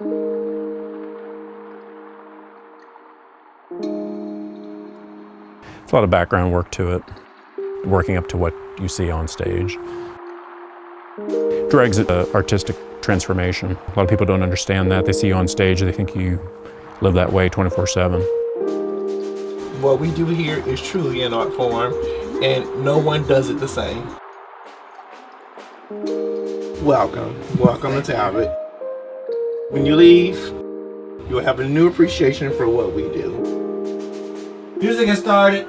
It's a lot of background work to it, working up to what you see on stage. Drag's an artistic transformation. A lot of people don't understand that. They see you on stage, they think you live that way 24/7. What we do here is truly an art form, and no one does it the same. Welcome to Talbott. When you leave, you'll have a new appreciation for what we do. Music has started.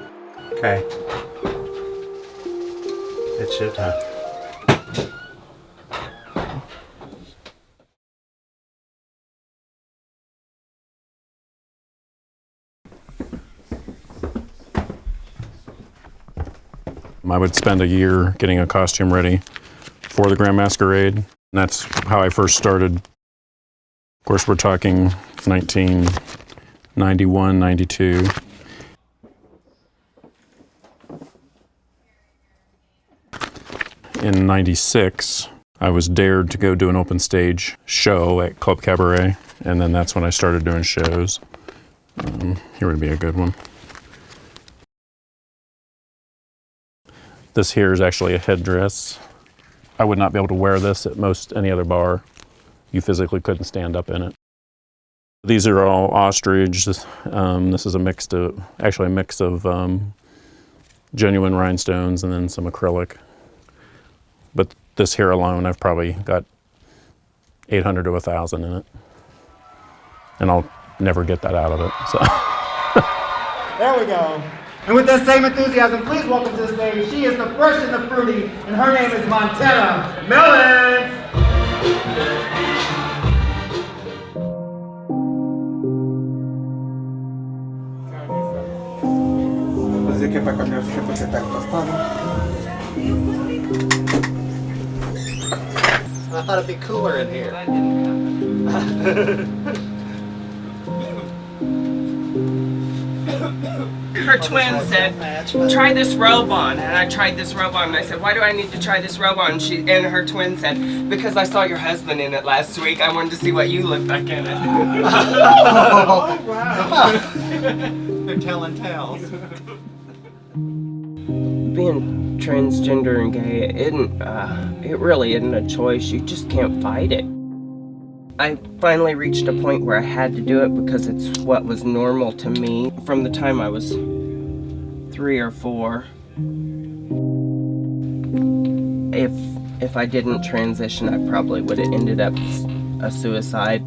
Okay. It's showtime. I would spend a year getting a costume ready for the Grand Masquerade. And that's how I first started. Of course, we're talking 1991, 92. In 96, I was dared to go do an open stage show at Club Cabaret, and then that's when I started doing shows. Here would be a good one. This here is actually a headdress. I would not be able to wear this at most any other bar. You physically couldn't stand up in it. These are all ostrich. This is a mix of genuine rhinestones and then some acrylic. But this here alone, I've probably got 800 to 1,000 in it. And I'll never get that out of it, so. There we go. And with that same enthusiasm, please welcome to the stage. She is the fresh and the fruity, and her name is Montana Mellons. I thought it'd be cooler in here. Her twin said, try this robe on, and I tried this robe on, and I said, why do I need to try this robe on? And her twin said, because I saw your husband in it last week. I wanted to see what you looked like in it. Oh, wow. They're telling tales. Being transgender and gay, it really isn't a choice. You just can't fight it. I finally reached a point where I had to do it because it's what was normal to me from the time I was 3 or 4. If I didn't transition, I probably would have ended up a suicide.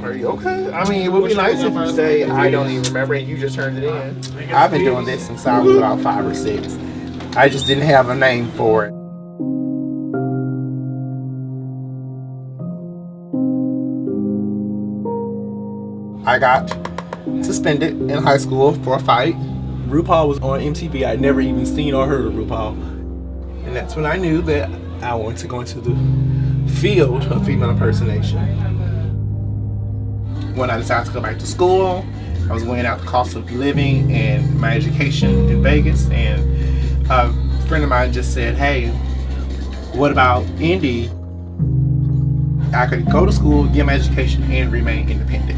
Are you okay? I mean, it would be nice if you say, I don't even remember, and you just turned it in. I've been doing this since I was about 5 or 6. I just didn't have a name for it. I got suspended in high school for a fight. RuPaul was on MTV. I'd never even seen or heard of RuPaul. And that's when I knew that I wanted to go into the field of female impersonation. When I decided to go back to school, I was weighing out the cost of living and my education in Vegas, and a friend of mine just said, hey, what about Indy? I could go to school, get my education, and remain independent,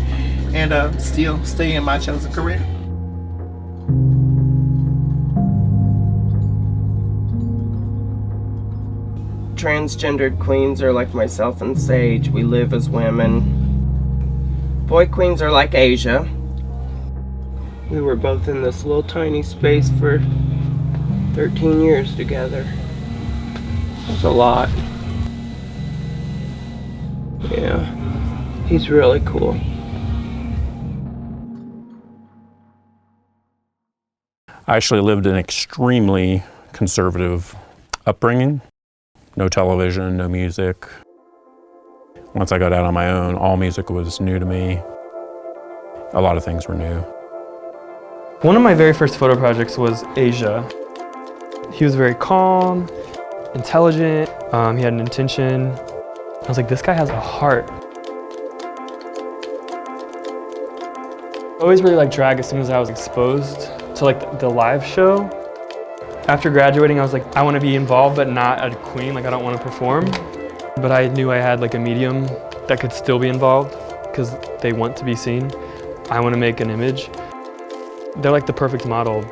and still stay in my chosen career. Transgendered queens are like myself and Sage. We live as women. Boy queens are like Asia. We were both in this little tiny space for 13 years together. It's a lot. Yeah, he's really cool. I actually lived an extremely conservative upbringing. No television, no music. Once I got out on my own, all music was new to me. A lot of things were new. One of my very first photo projects was Asia. He was very calm, intelligent, he had an intention. I was like, this guy has a heart. I always really liked drag as soon as I was exposed to like the live show. After graduating, I was like, I want to be involved, but not a queen. Like, I don't want to perform. but I knew I had like a medium that could still be involved because they want to be seen. I want to make an image. They're like the perfect model.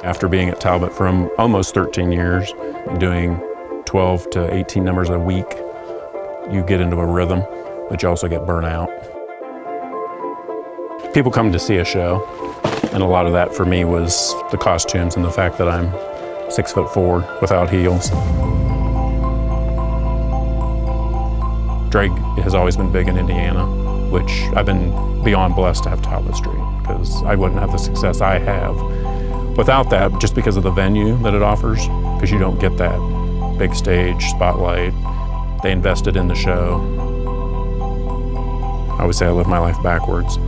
After being at Talbott for almost 13 years and doing 12 to 18 numbers a week, you get into a rhythm, but you also get burnt out. People come to see a show, and a lot of that for me was the costumes and the fact that I'm 6'4" without heels. Drag has always been big in Indiana, which I've been beyond blessed to have Talbott Street, because I wouldn't have the success I have without that, just because of the venue that it offers, because you don't get that big stage, spotlight. They invested in the show. I would say I lived my life backwards.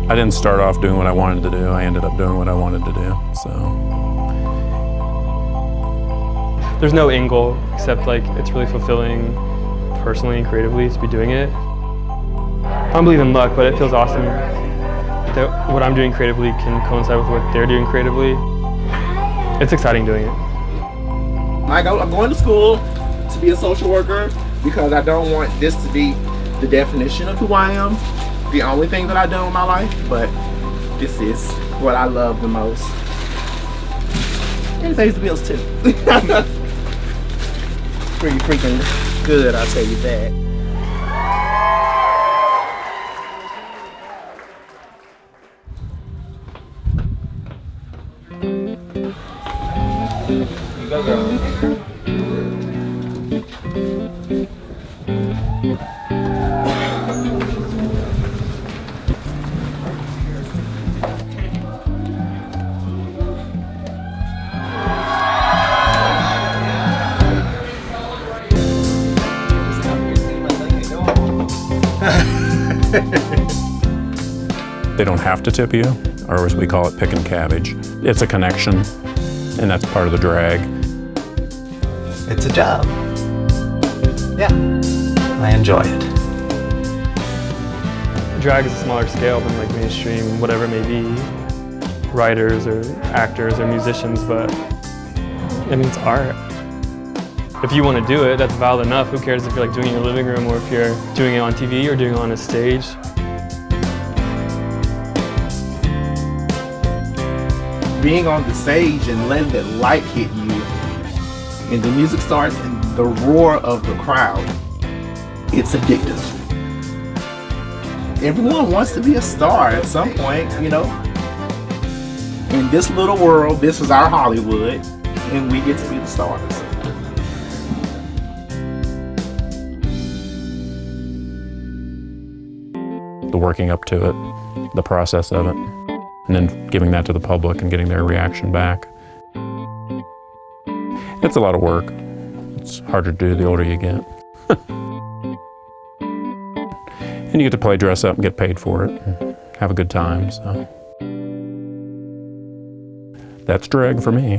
I didn't start off doing what I wanted to do. I ended up doing what I wanted to do, so. There's no end goal, except like it's really fulfilling personally and creatively to be doing it. I don't believe in luck, but it feels awesome that what I'm doing creatively can coincide with what they're doing creatively. It's exciting doing it. I'm going to school to be a social worker because I don't want this to be the definition of who I am, the only thing that I've done in my life, but this is what I love the most. And it pays the bills too. Pretty freaking good, I'll tell you that. You go, girl. They don't have to tip you, or as we call it, picking cabbage. It's a connection, and that's part of the drag. It's a job. Yeah, I enjoy it. Drag is a smaller scale than like mainstream, whatever it may be, writers or actors or musicians, but I mean, it's art. If you want to do it, that's valid enough. Who cares if you're like doing it in your living room or if you're doing it on TV or doing it on a stage? Being on the stage and letting that light hit you, and the music starts and the roar of the crowd, it's addictive. Everyone wants to be a star at some point, you know. In this little world, this is our Hollywood, and we get to be the stars. The working up to it, the process of it, and then giving that to the public and getting their reaction back. It's a lot of work. It's harder to do the older you get. And you get to play dress up and get paid for it and have a good time, so. That's drag for me.